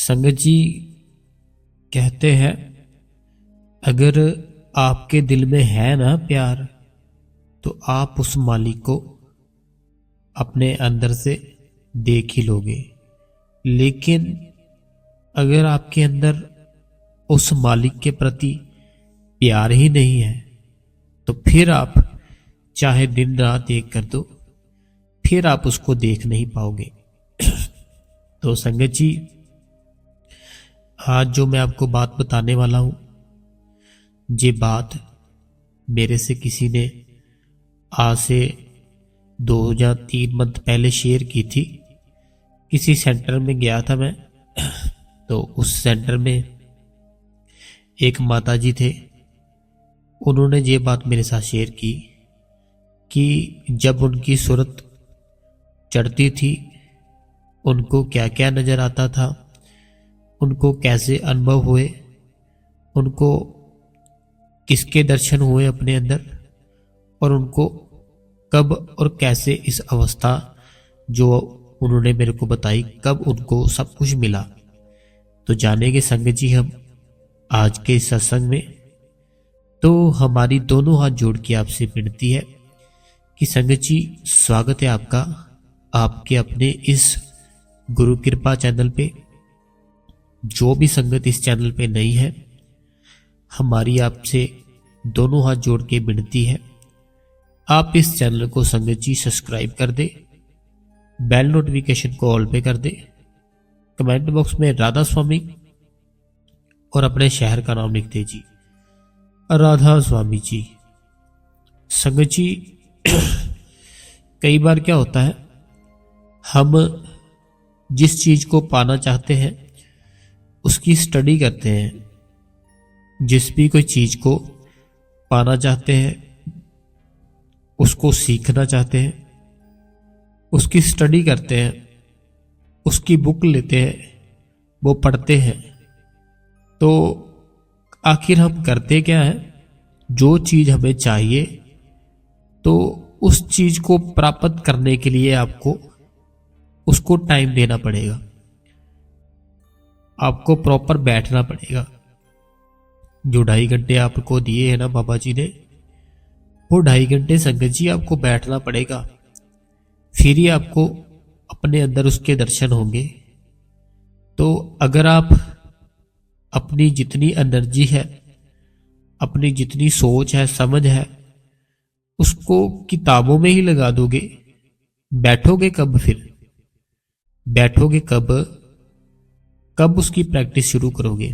संगत जी कहते हैं, अगर आपके दिल में है ना प्यार, तो आप उस मालिक को अपने अंदर से देख ही लोगे। लेकिन अगर आपके अंदर उस मालिक के प्रति प्यार ही नहीं है, तो फिर आप चाहे दिन रात एक कर दो, फिर आप उसको देख नहीं पाओगे। तो संगत जी, आज जो मैं आपको बात बताने वाला हूं, ये बात मेरे से किसी ने आज से 2 या 3 मंथ पहले शेयर की थी। किसी सेंटर में गया था मैं, तो उस सेंटर में एक माता जी थे। उन्होंने ये बात मेरे साथ शेयर की कि जब उनकी सूरत चढ़ती थी, उनको क्या क्या नजर आता था, उनको कैसे अनुभव हुए, उनको किसके दर्शन हुए अपने अंदर, और उनको कब और कैसे इस अवस्था जो उन्होंने मेरे को बताई, कब उनको सब कुछ मिला। तो जानेंगे संगत जी हम आज के इस सत्संग में। तो हमारी दोनों हाथ जोड़ के आपसे विनती है कि संगत जी, स्वागत है आपका आपके अपने इस गुरु कृपा चैनल पे। जो भी संगत इस चैनल पे नहीं है, हमारी आपसे दोनों हाथ जोड़ के विनती है, आप इस चैनल को संगत जी सब्सक्राइब कर दे, बेल नोटिफिकेशन को ऑल पे कर दे, कमेंट बॉक्स में राधा स्वामी और अपने शहर का नाम लिख दे जी, राधा स्वामी जी। संगत जी, कई बार क्या होता है, हम जिस चीज को पाना चाहते हैं उसकी स्टडी करते हैं। जिस भी कोई चीज को पाना चाहते हैं, उसको सीखना चाहते हैं, उसकी स्टडी करते हैं, उसकी बुक लेते हैं, वो पढ़ते हैं। तो आखिर हम करते क्या है, जो चीज हमें चाहिए, तो उस चीज को प्राप्त करने के लिए आपको उसको टाइम देना पड़ेगा, आपको प्रॉपर बैठना पड़ेगा। जो 2.5 घंटे आपको दिए हैं ना बाबा जी ने, वो 2.5 घंटे संगत जी आपको बैठना पड़ेगा, फिर ही आपको अपने अंदर उसके दर्शन होंगे। तो अगर आप अपनी जितनी एनर्जी है, अपनी जितनी सोच है, समझ है, उसको किताबों में ही लगा दोगे, बैठोगे कब? फिर बैठोगे कब उसकी प्रैक्टिस शुरू करोगे?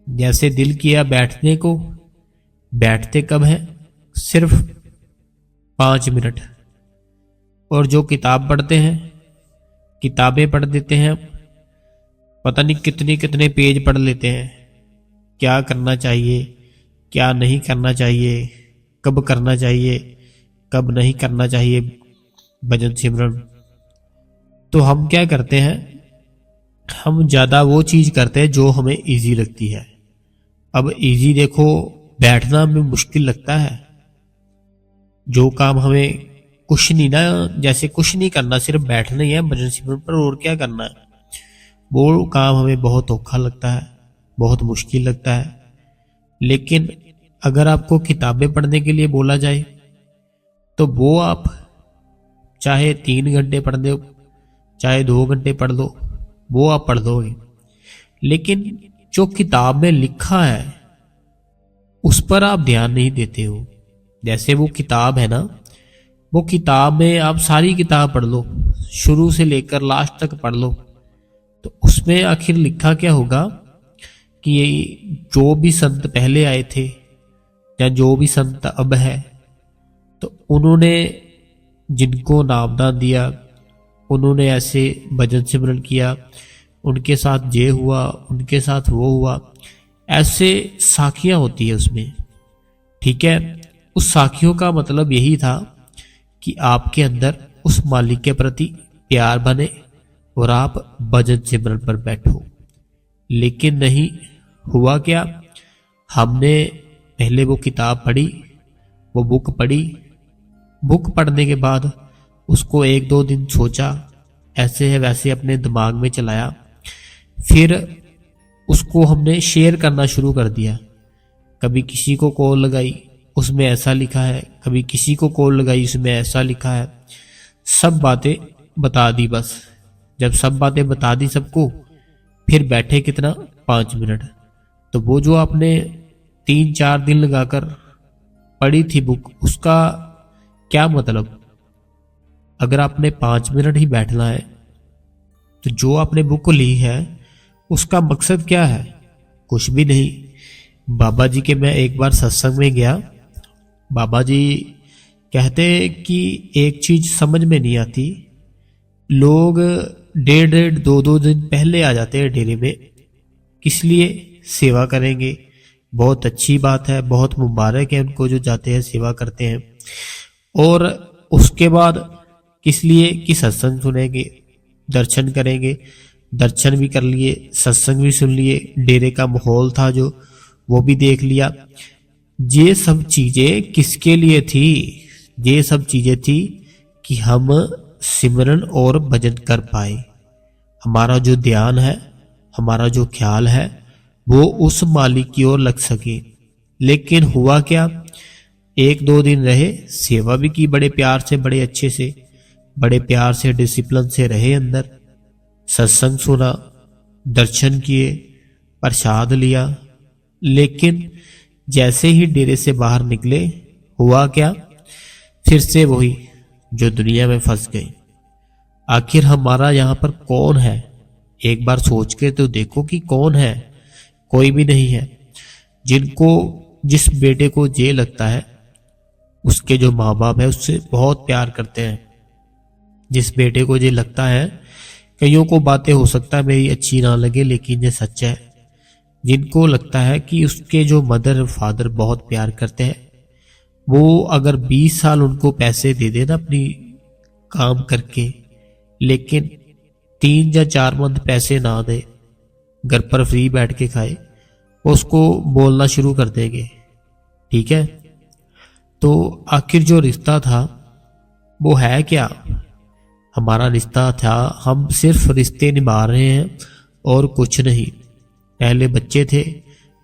जैसे दिल किया बैठने को, बैठते कब है? सिर्फ 5 मिनट। और जो किताब पढ़ते हैं, किताबें पढ़ देते हैं, पता नहीं कितने कितने पेज पढ़ लेते हैं। क्या करना चाहिए, क्या नहीं करना चाहिए, कब करना चाहिए, कब नहीं करना चाहिए भजन सिमरन। तो हम क्या करते हैं, हम ज्यादा वो चीज करते हैं जो हमें इजी लगती है। अब इजी देखो, बैठना हमें मुश्किल लगता है। जो काम हमें कुछ नहीं ना, जैसे कुछ नहीं करना, सिर्फ बैठना ही है भजन सिमरन पर, और क्या करना है, वो काम हमें बहुत औखा लगता है, बहुत मुश्किल लगता है। लेकिन अगर आपको किताबें पढ़ने के लिए बोला जाए, तो वो आप चाहे 3 घंटे पढ़ दो, चाहे 2 घंटे पढ़ लो, वो आप पढ़ दोगे। लेकिन जो किताब में लिखा है उस पर आप ध्यान नहीं देते हो। जैसे वो किताब है ना, वो किताब में आप सारी किताब पढ़ लो, शुरू से लेकर लास्ट तक पढ़ लो, तो उसमें आखिर लिखा क्या होगा कि ये जो भी संत पहले आए थे या जो भी संत अब है, तो उन्होंने जिनको नामदान दिया, उन्होंने ऐसे भजन सिमरन किया, उनके साथ ये हुआ, उनके साथ वो हुआ, ऐसे साखियां होती है उसमें। ठीक है, उस साखियों का मतलब यही था कि आपके अंदर उस मालिक के प्रति प्यार बने और आप भजन सिमरन पर बैठो। लेकिन नहीं, हुआ क्या, हमने पहले वो किताब पढ़ी, वो बुक पढ़ी, बुक पढ़ने के बाद उसको 1-2 दिन सोचा, ऐसे है वैसे अपने दिमाग में चलाया, फिर उसको हमने शेयर करना शुरू कर दिया। कभी किसी को कॉल लगाई, उसमें ऐसा लिखा है, कभी किसी को कॉल लगाई, उसमें ऐसा लिखा है। सब बातें बता दी बस। जब सब बातें बता दी सबको, फिर बैठे कितना 5 मिनट। तो वो जो आपने 3-4 दिन लगाकर पढ़ी थी बुक, उसका क्या मतलब? अगर आपने 5 मिनट ही बैठना है तो जो आपने बुक ली है उसका मकसद क्या है? कुछ भी नहीं। बाबा जी के मैं एक बार सत्संग में गया। बाबा जी कहते कि एक चीज समझ में नहीं आती, लोग 1.5-2 दिन पहले आ जाते हैं डेरे में। किस लिए? सेवा करेंगे। बहुत अच्छी बात है, बहुत मुबारक है उनको जो जाते हैं सेवा करते हैं। और उसके बाद किस लिए? कि सत्संग सुनेंगे, दर्शन करेंगे। दर्शन भी कर लिए, सत्संग भी सुन लिए, डेरे का माहौल था जो वो भी देख लिया। ये सब चीजें किसके लिए थी? ये सब चीजें थी कि हम सिमरन और भजन कर पाए। हमारा जो ध्यान है, हमारा जो ख्याल है, वो उस मालिक की ओर लग सके। लेकिन हुआ क्या? 1-2 दिन रहे, सेवा भी की बड़े प्यार से, बड़े अच्छे से, बड़े प्यार से डिसिप्लिन से रहे अंदर। सत्संग सुना, दर्शन किए, प्रसाद लिया। लेकिन जैसे ही डेरे से बाहर निकले, हुआ क्या? फिर से वही जो दुनिया में फंस गए। आखिर हमारा यहाँ पर कौन है? एक बार सोच के तो देखो कि कौन है। कोई भी नहीं है। जिस बेटे को ये लगता है उसके जो माँ बाप है उससे बहुत प्यार करते हैं। जिस बेटे को ये लगता है, कईयों को बातें हो सकता है मेरी अच्छी ना लगे, लेकिन ये सच है। जिनको लगता है कि उसके जो मदर फादर बहुत प्यार करते हैं, वो अगर 20 साल उनको पैसे दे देना अपनी काम करके, लेकिन 3 या 4 मंथ पैसे ना दे, घर पर फ्री बैठ के खाए, उसको बोलना शुरू कर देंगे। ठीक है? तो आखिर जो रिश्ता था वो है क्या? हमारा रिश्ता था, हम सिर्फ रिश्ते निभा रहे हैं और कुछ नहीं। पहले बच्चे थे,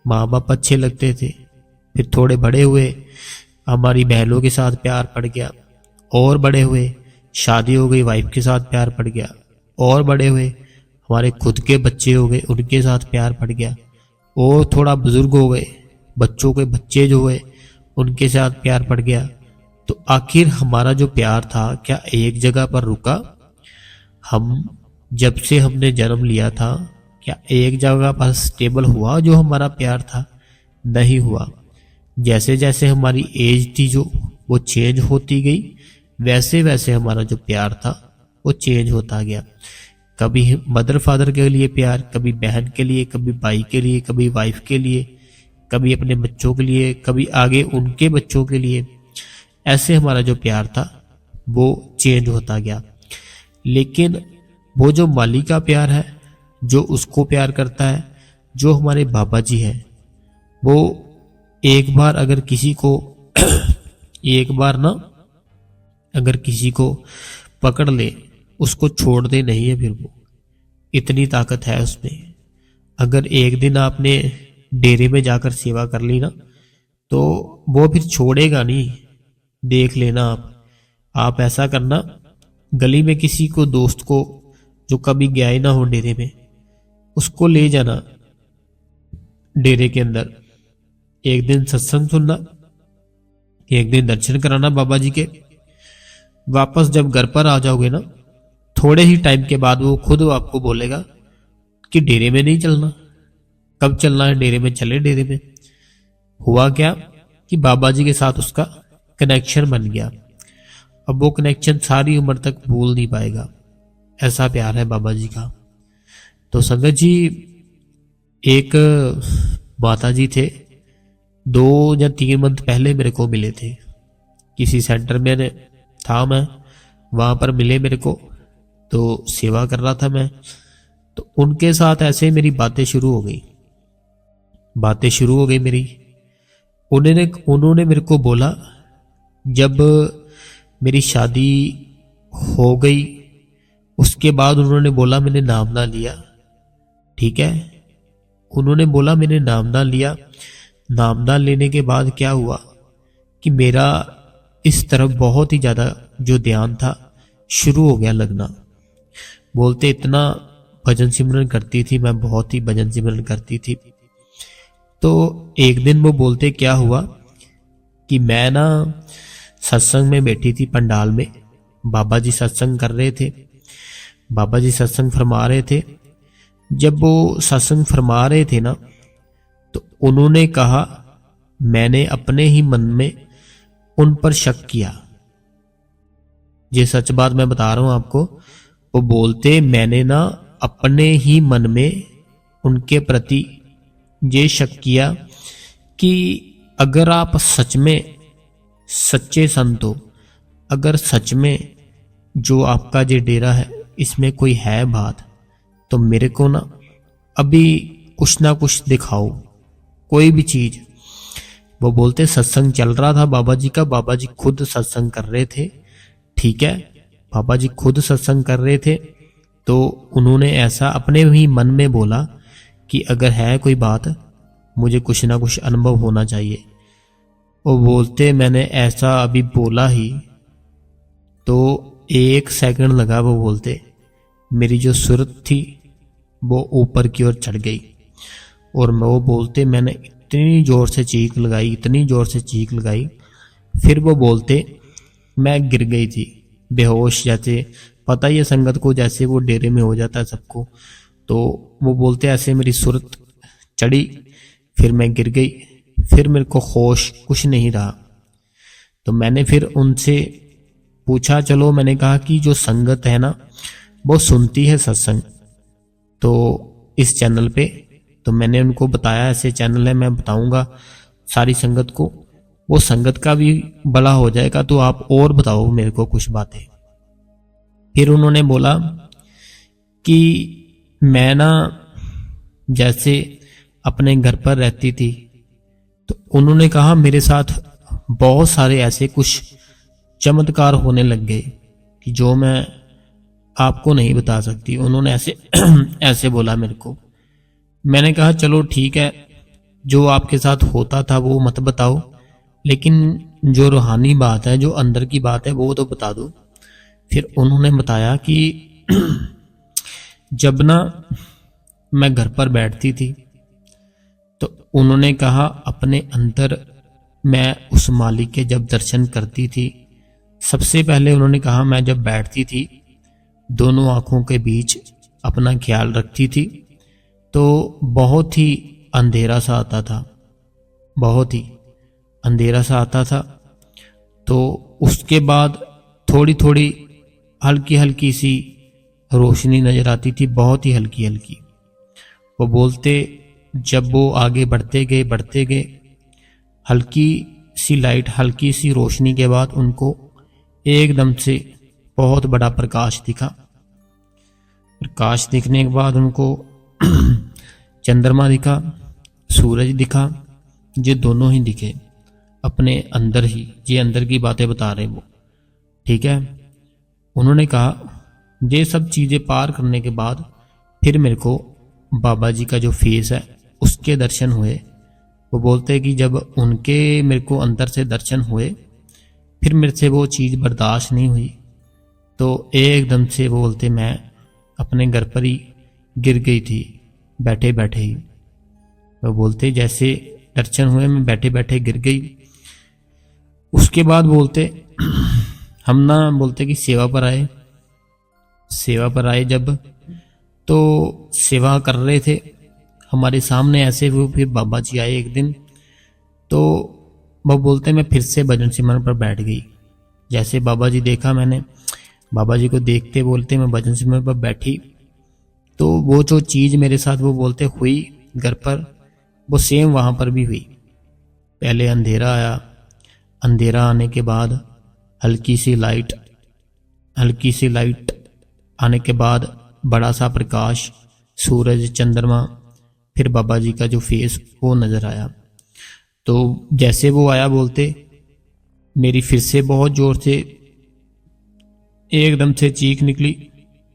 माँ बाप अच्छे लगते थे, फिर थोड़े बड़े हुए, हमारी बहनों के साथ प्यार पड़ गया, और बड़े हुए, शादी हो गई, वाइफ के साथ प्यार पड़ गया, और बड़े हुए, हमारे खुद के बच्चे हो गए, उनके साथ प्यार पड़ गया, और थोड़ा बुजुर्ग हो गए, बच्चों के बच्चे जो हुए उनके साथ प्यार पड़ गया। तो आखिर हमारा जो प्यार था क्या एक जगह पर रुका? हम जब से हमने जन्म लिया था, क्या एक जगह पर स्टेबल हुआ जो हमारा प्यार था? नहीं हुआ। जैसे जैसे हमारी एज थी जो वो चेंज होती गई, वैसे वैसे हमारा जो प्यार था वो चेंज होता गया। कभी मदर फादर के लिए प्यार, कभी बहन के लिए, कभी भाई के लिए, कभी वाइफ के लिए, कभी अपने बच्चों के लिए, कभी आगे उनके बच्चों के लिए। ऐसे हमारा जो प्यार था वो चेंज होता गया। लेकिन वो जो माली का प्यार है, जो उसको प्यार करता है, जो हमारे बाबा जी हैं, वो एक बार अगर किसी को एक बार ना अगर किसी को पकड़ ले, उसको छोड़ते नहीं है। फिर वो इतनी ताकत है उसमें। अगर एक दिन आपने डेरे में जाकर सेवा कर ली ना, तो वो फिर छोड़ेगा नहीं। देख लेना आप ऐसा करना, गली में किसी को दोस्त को जो कभी गया ही ना हो डेरे में, उसको ले जाना डेरे के अंदर। एक दिन सत्संग सुनना, एक दिन दर्शन कराना बाबा जी के। वापस जब घर पर आ जाओगे ना, थोड़े ही टाइम के बाद वो खुद आपको बोलेगा कि डेरे में नहीं चलना। कब चलना है डेरे में? चले डेरे में। हुआ क्या कि बाबा जी के साथ उसका कनेक्शन बन गया। अब वो कनेक्शन सारी उम्र तक भूल नहीं पाएगा। ऐसा प्यार है बाबा जी का। तो संगत जी, एक माता जी थे, 2 या 3 मंथ पहले मेरे को मिले थे। किसी सेंटर में था मैं, वहां पर मिले मेरे को, तो सेवा कर रहा था मैं। तो उनके साथ ऐसे मेरी बातें शुरू हो गई मेरी। उन्होंने मेरे को बोला, जब मेरी शादी हो गई उसके बाद उन्होंने बोला, मैंने नाम ना लिया ठीक है। उन्होंने बोला, मैंने नामदान लिया। नामदान लेने के बाद क्या हुआ कि मेरा इस तरफ बहुत ही ज़्यादा जो ध्यान था शुरू हो गया लगना। बोलते इतना भजन सिमरन करती थी मैं, बहुत ही भजन सिमरन करती थी। तो एक दिन वो बोलते क्या हुआ कि मैं ना सत्संग में बैठी थी पंडाल में, बाबा जी सत्संग कर रहे थे, बाबा जी सत्संग फरमा रहे थे। जब वो सत्संग फरमा रहे थे ना, तो उन्होंने कहा, मैंने अपने ही मन में उन पर शक किया। ये सच बात मैं बता रहा हूं आपको। वो बोलते, मैंने ना अपने ही मन में उनके प्रति ये शक किया कि अगर आप सच में सच्चे संत हो, अगर सच में जो आपका ये डेरा है इसमें कोई है बात, तो मेरे को ना अभी कुछ ना कुछ दिखाओ, कोई भी चीज। वो बोलते सत्संग चल रहा था बाबा जी का, बाबा जी खुद सत्संग कर रहे थे। ठीक है, बाबा जी खुद सत्संग कर रहे थे। तो उन्होंने ऐसा अपने ही मन में बोला कि अगर है कोई बात, मुझे कुछ ना कुछ अनुभव होना चाहिए। वो बोलते मैंने ऐसा अभी बोला ही तो 1 सेकंड लगा। वो बोलते मेरी जो सूरत थी वो ऊपर की ओर चढ़ गई, और वो बोलते मैंने इतनी जोर से चीख लगाई, इतनी जोर से चीख लगाई। फिर वो बोलते मैं गिर गई थी बेहोश, जैसे पता ही है संगत को, जैसे वो डेरे में हो जाता है सबको। तो वो बोलते ऐसे मेरी सूरत चढ़ी, फिर मैं गिर गई, फिर मेरे को होश कुछ नहीं रहा। तो मैंने फिर उनसे पूछा, चलो मैंने कहा कि जो संगत है ना वो सुनती है सत्संग तो इस चैनल पे, तो मैंने उनको बताया ऐसे चैनल है, मैं बताऊंगा सारी संगत को, वो संगत का भी भला हो जाएगा, तो आप और बताओ मेरे को कुछ बातें। फिर उन्होंने बोला कि मैं ना जैसे अपने घर पर रहती थी, तो उन्होंने कहा मेरे साथ बहुत सारे ऐसे कुछ चमत्कार होने लग गए कि जो मैं आपको नहीं बता सकती। उन्होंने ऐसे ऐसे बोला मेरे को। मैंने कहा चलो ठीक है, जो आपके साथ होता था वो मत बताओ, लेकिन जो रूहानी बात है, जो अंदर की बात है, वो तो बता दो। फिर उन्होंने बताया कि जब ना मैं घर पर बैठती थी, तो उन्होंने कहा अपने अंदर मैं उस मालिक के जब दर्शन करती थी, सबसे पहले उन्होंने कहा मैं जब बैठती थी दोनों आंखों के बीच अपना ख्याल रखती थी, तो बहुत ही अंधेरा सा आता था, बहुत ही अंधेरा सा आता था। तो उसके बाद थोड़ी थोड़ी हल्की हल्की सी रोशनी नजर आती थी, बहुत ही हल्की हल्की। वो बोलते जब वो आगे बढ़ते गए, हल्की सी लाइट, हल्की सी रोशनी के बाद उनको एकदम से बहुत बड़ा प्रकाश दिखा। प्रकाश दिखने के बाद उनको चंद्रमा दिखा, सूरज दिखा, ये दोनों ही दिखे अपने अंदर ही। ये अंदर की बातें बता रहे वो, ठीक है। उन्होंने कहा ये सब चीजें पार करने के बाद फिर मेरे को बाबा जी का जो फेस है उसके दर्शन हुए। वो बोलते हैं कि जब उनके मेरे को अंदर से दर्शन हुए, फिर मेरे से वो चीज़ बर्दाश्त नहीं हुई, तो एकदम से वो बोलते मैं अपने घर पर ही गिर गई थी बैठे बैठे ही। वो बोलते जैसे दर्शन हुए मैं बैठे बैठे गिर गई। उसके बाद बोलते हम ना बोलते कि सेवा पर आए जब, तो सेवा कर रहे थे हमारे सामने ऐसे वो फिर बाबा जी आए एक दिन। तो वो बोलते मैं फिर से भजन सिमरन पर बैठ गई। जैसे बाबा जी देखा मैंने, बाबा जी को देखते बोलते मैं भजन सिमरन पर बैठी, तो वो जो चीज़ मेरे साथ वो बोलते हुई घर पर, वो सेम वहाँ पर भी हुई। पहले अंधेरा आया, अंधेरा आने के बाद हल्की सी लाइट आने के बाद बड़ा सा प्रकाश, सूरज, चंद्रमा, फिर बाबा जी का जो फेस वो नजर आया। तो जैसे वो आया बोलते मेरी फिर से बहुत जोर से एकदम से चीख निकली,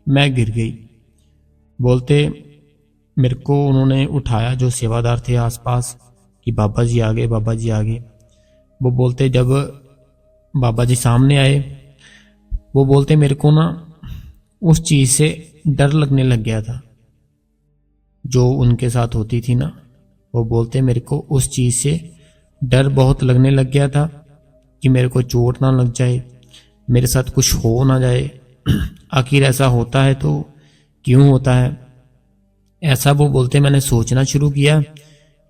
मैं गिर गई। बोलते मेरे को उन्होंने उठाया, जो सेवादार थे आसपास, कि बाबा जी आ गए, बाबा जी आ गए। वो बोलते, जब बाबा जी सामने आए, वो बोलते मेरे को ना उस चीज़ से डर लगने लग गया था जो उनके साथ होती थी ना। वो बोलते मेरे को उस चीज़ से डर बहुत लगने लग गया था कि मेरे को चोट ना लग जाए, मेरे साथ कुछ हो ना जाए। आखिर ऐसा होता है तो क्यों होता है ऐसा। वो बोलते मैंने सोचना शुरू किया,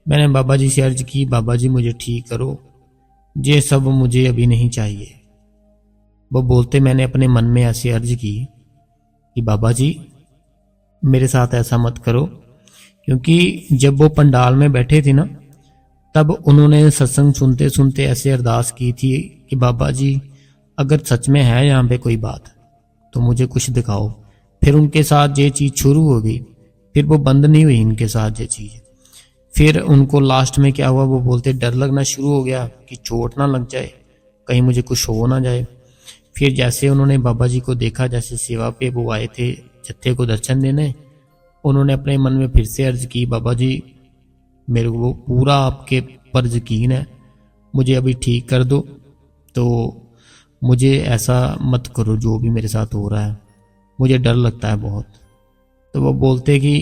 मैंने बाबा जी से अर्ज की, बाबा जी मुझे ठीक करो, ये सब मुझे अभी नहीं चाहिए। वो बोलते मैंने अपने मन में ऐसे अर्ज की कि बाबा जी मेरे साथ ऐसा मत करो। क्योंकि जब वो पंडाल में बैठे थे ना, तब उन्होंने सत्संग सुनते सुनते ऐसे अरदास की थी कि बाबा जी अगर सच में है यहाँ पे कोई बात तो मुझे कुछ दिखाओ। फिर उनके साथ ये चीज़ शुरू हो गई, फिर वो बंद नहीं हुई इनके साथ ये चीज़। फिर उनको लास्ट में क्या हुआ, वो बोलते डर लगना शुरू हो गया कि चोट ना लग जाए, कहीं मुझे कुछ हो ना जाए। फिर जैसे उन्होंने बाबा जी को देखा, जैसे सेवा पे वो आए थे जत्थे को दर्शन देने, उन्होंने अपने मन में फिर से अर्ज की, बाबा जी मेरे को पूरा आपके पर यकीन है, मुझे अभी ठीक कर दो, तो मुझे ऐसा मत करो जो भी मेरे साथ हो रहा है, मुझे डर लगता है बहुत। तो वो बोलते कि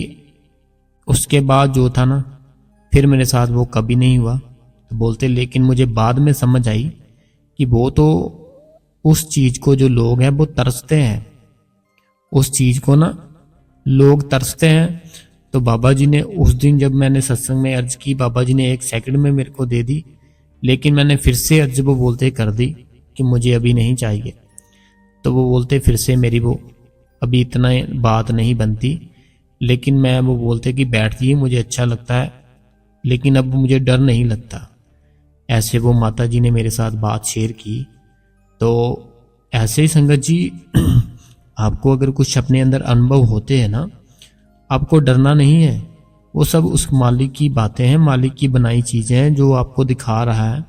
उसके बाद जो था ना, फिर मेरे साथ वो कभी नहीं हुआ। तो बोलते लेकिन मुझे बाद में समझ आई कि वो तो उस चीज़ को जो लोग हैं वो तरसते हैं, उस चीज़ को ना लोग तरसते हैं। तो बाबा जी ने उस दिन जब मैंने सत्संग में अर्ज की, बाबा जी ने 1 सेकंड में मेरे को दे दी, लेकिन मैंने फिर से अर्ज वो बोलते कर दी कि मुझे अभी नहीं चाहिए। तो वो बोलते फिर से मेरी वो अभी इतना बात नहीं बनती, लेकिन मैं वो बोलते कि बैठ जाइए मुझे अच्छा लगता है, लेकिन अब मुझे डर नहीं लगता। ऐसे वो माता जी ने मेरे साथ बात शेयर की। तो ऐसे ही संगत जी आपको अगर कुछ अपने अंदर अनुभव होते हैं ना, आपको डरना नहीं है, वो सब उस मालिक की बातें हैं, मालिक की बनाई चीज़ें हैं जो आपको दिखा रहा है।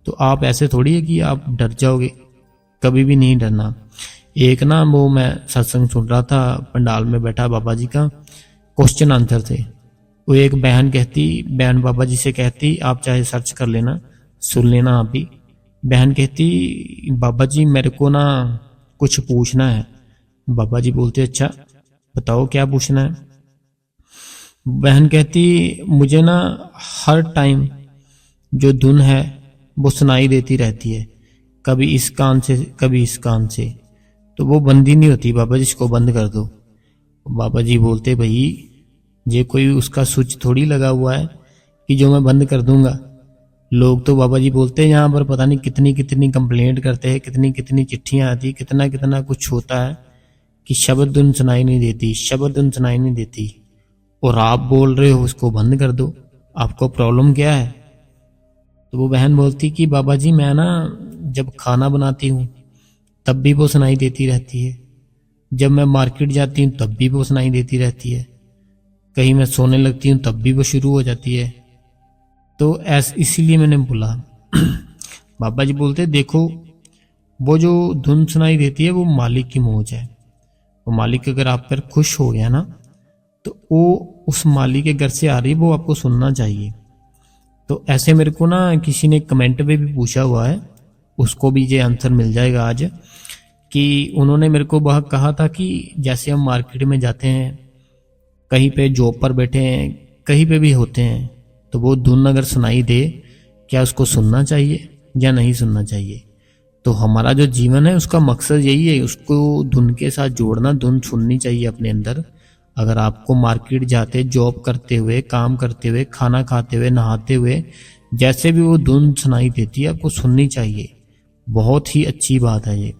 तो आप ऐसे थोड़ी है कि आप डर जाओगे, कभी भी नहीं डरना। एक ना वो मैं सत्संग सुन रहा था, पंडाल में बैठा बाबा जी का क्वेश्चन आंसर थे। वो एक बहन कहती, बहन बाबा जी से कहती, आप चाहे सर्च कर लेना, सुन लेना आप भी। बहन कहती बाबा जी मेरे को ना कुछ पूछना है। बाबा जी बोलते अच्छा बताओ क्या पूछना है। बहन कहती मुझे ना हर टाइम जो धुन है वो सुनाई देती रहती है, कभी इस कान से कभी इस कान से, तो वो बंद ही नहीं होती, बाबा जी इसको बंद कर दो। बाबा जी बोलते भाई ये कोई उसका स्विच थोड़ी लगा हुआ है कि जो मैं बंद कर दूंगा। लोग तो बाबा जी बोलते हैं यहाँ पर पता नहीं कितनी कितनी कंप्लेंट करते हैं, कितनी कितनी चिट्ठियां आती, कितना कितना कुछ होता है कि शब्द धुन सुनाई नहीं देती, शब्द धुन सुनाई नहीं देती, और आप बोल रहे हो उसको बंद कर दो, आपको प्रॉब्लम क्या है। तो वो बहन बोलती कि बाबा जी मैं ना जब खाना बनाती हूँ तब भी वो सुनाई देती रहती है, जब मैं मार्केट जाती हूँ तब भी वो सुनाई देती रहती है, कहीं मैं सोने लगती हूँ तब भी वो शुरू हो जाती है। तो इसीलिए मैंने बोला बाबा जी बोलते देखो वो जो धुन सुनाई देती है वो मालिक की मौज है। वो मालिक अगर आप पर खुश हो गया ना, तो वो उस मालिक के घर से आ रही है, वो आपको सुनना चाहिए। तो ऐसे मेरे को ना किसी ने कमेंट पे भी पूछा हुआ है, उसको भी ये आंसर मिल जाएगा आज, कि उन्होंने मेरे को वह कहा था कि जैसे हम मार्केट में जाते हैं, कहीं पे जॉब पर बैठे हैं, कहीं पे भी होते हैं, तो वो धुन अगर सुनाई दे, क्या उसको सुनना चाहिए या नहीं सुनना चाहिए। तो हमारा जो जीवन है उसका मकसद यही है, उसको धुन के साथ जोड़ना, धुन सुननी चाहिए अपने अंदर। अगर आपको मार्केट जाते, जॉब करते हुए, काम करते हुए, खाना खाते हुए, नहाते हुए, जैसे भी वो धुन सुनाई देती है आपको सुननी चाहिए। बहुत ही अच्छी बात है ये,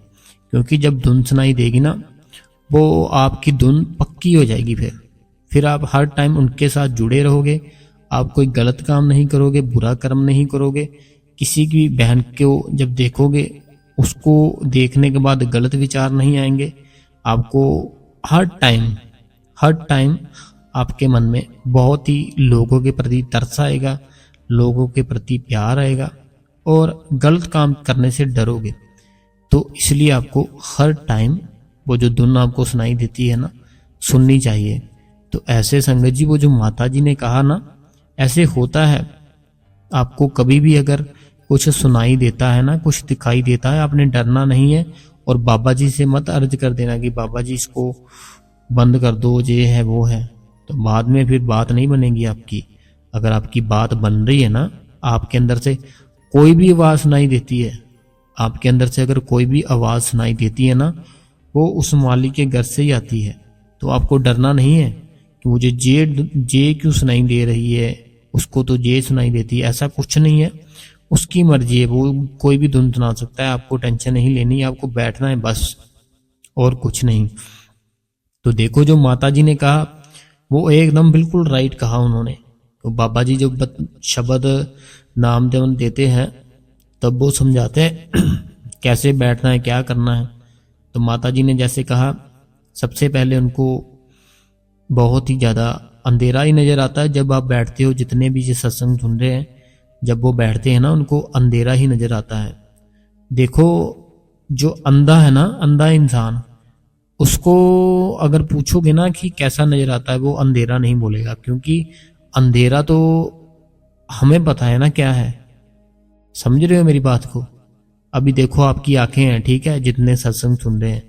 क्योंकि जब धुन सुनाई देगी ना, वो आपकी धुन पक्की हो जाएगी। फिर आप हर टाइम उनके साथ जुड़े रहोगे, आप कोई गलत काम नहीं करोगे, बुरा कर्म नहीं करोगे। किसी की बहन को जब देखोगे, उसको देखने के बाद गलत विचार नहीं आएंगे आपको। हर टाइम आपके मन में बहुत ही लोगों के प्रति तरस आएगा, लोगों के प्रति प्यार आएगा, और गलत काम करने से डरोगे। तो इसलिए आपको हर टाइम वो जो धुन आपको सुनाई देती है ना, सुननी चाहिए। तो ऐसे संगत जी वो जो माता जी ने कहा ना, ऐसे होता है। आपको कभी भी अगर कुछ सुनाई देता है ना, कुछ दिखाई देता है, आपने डरना नहीं है। और बाबा जी से मत अर्ज कर देना कि बाबा जी इसको बंद कर दो, ये है वो है, तो बाद में फिर बात नहीं बनेगी आपकी। अगर आपकी बात बन रही है ना, आपके अंदर से कोई भी आवाज सुनाई देती है, आपके अंदर से अगर कोई भी आवाज सुनाई देती है ना, वो उस मालिक के घर से ही आती है। तो आपको डरना नहीं है कि मुझे जे क्यों सुनाई दे रही है, उसको तो जे सुनाई देती है, ऐसा कुछ नहीं है। उसकी मर्जी है, वो कोई भी धुन सुना सकता है। आपको टेंशन नहीं लेनी, आपको बैठना है बस, और कुछ नहीं। तो देखो जो माता जी ने कहा वो एकदम बिल्कुल राइट कहा उन्होंने। तो बाबा जी जब शब्द नाम देवन देते हैं तब वो समझाते हैं कैसे बैठना है, क्या करना है। तो माता जी ने जैसे कहा, सबसे पहले उनको बहुत ही ज़्यादा अंधेरा ही नज़र आता है जब आप बैठते हो। जितने भी ये सत्संग सुन रहे हैं, जब वो बैठते हैं ना, उनको अंधेरा ही नज़र आता है। देखो जो अंधा है ना, अंधा इंसान, उसको अगर पूछोगे ना कि कैसा नज़र आता है, वो अंधेरा नहीं बोलेगा, क्योंकि अंधेरा तो हमें पता है ना क्या है। समझ रहे हो मेरी बात को? अभी देखो आपकी आंखें हैं, ठीक है, जितने सत्संग सुन रहे हैं,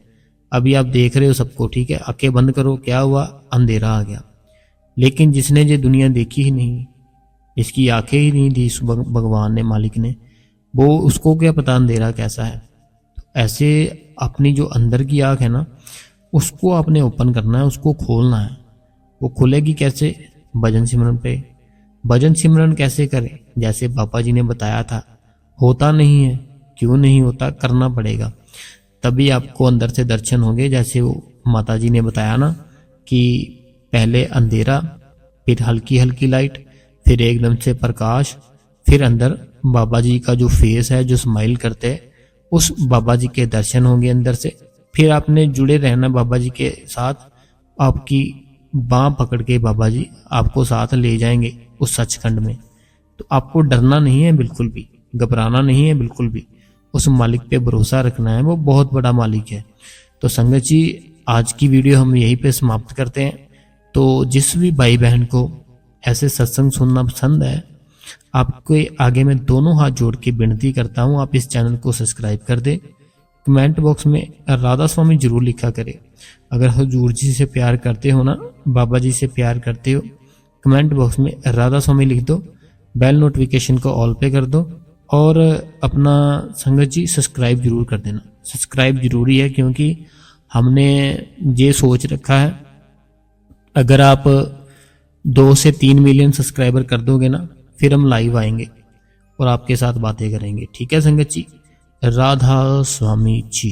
अभी आप देख रहे हो सबको, ठीक है, आंखें बंद करो, क्या हुआ? अंधेरा आ गया। लेकिन जिसने ये दुनिया देखी ही नहीं, इसकी आंखें ही नहीं दी भगवान ने, मालिक ने, वो उसको क्या पता अंधेरा कैसा है। ऐसे अपनी जो अंदर की आंख है ना, उसको आपने ओपन करना है, उसको खोलना है। वो खुलेगी कैसे? भजन सिमरन पे। भजन सिमरन कैसे करें? जैसे बाबा जी ने बताया था। होता नहीं है, क्यों नहीं होता? करना पड़ेगा, तभी आपको अंदर से दर्शन होंगे। जैसे वो माता जी ने बताया ना कि पहले अंधेरा, फिर हल्की हल्की लाइट, फिर एकदम से प्रकाश, फिर अंदर बाबा जी का जो फेस है, जो स्माइल करते हैं, उस बाबा जी के दर्शन होंगे अंदर से। फिर आपने जुड़े रहना बाबा जी के साथ, आपकी बाँह पकड़ के बाबा जी आपको साथ ले जाएंगे उस सचखंड में। तो आपको डरना नहीं है बिल्कुल भी, घबराना नहीं है बिल्कुल भी, उस मालिक पे भरोसा रखना है, वो बहुत बड़ा मालिक है। तो संगत जी, आज की वीडियो हम यहीं पे समाप्त करते हैं। तो जिस भी भाई बहन को ऐसे सत्संग सुनना पसंद है, आपके आगे मैं दोनों हाथ जोड़ के विनती करता हूँ, आप इस चैनल को सब्सक्राइब कर दें। कमेंट बॉक्स में राधा स्वामी जरूर लिखा करें। अगर हुजूर जी से प्यार करते हो ना, बाबा जी से प्यार करते हो, कमेंट बॉक्स में राधा स्वामी लिख दो, बेल नोटिफिकेशन को ऑल पे कर दो, और अपना संगत जी सब्सक्राइब जरूर कर देना। सब्सक्राइब जरूरी है, क्योंकि हमने ये सोच रखा है, अगर आप 2 से 3 मिलियन सब्सक्राइबर कर दोगे ना, फिर हम लाइव आएंगे और आपके साथ बातें करेंगे। ठीक है संगत जी? राधा स्वामी जी।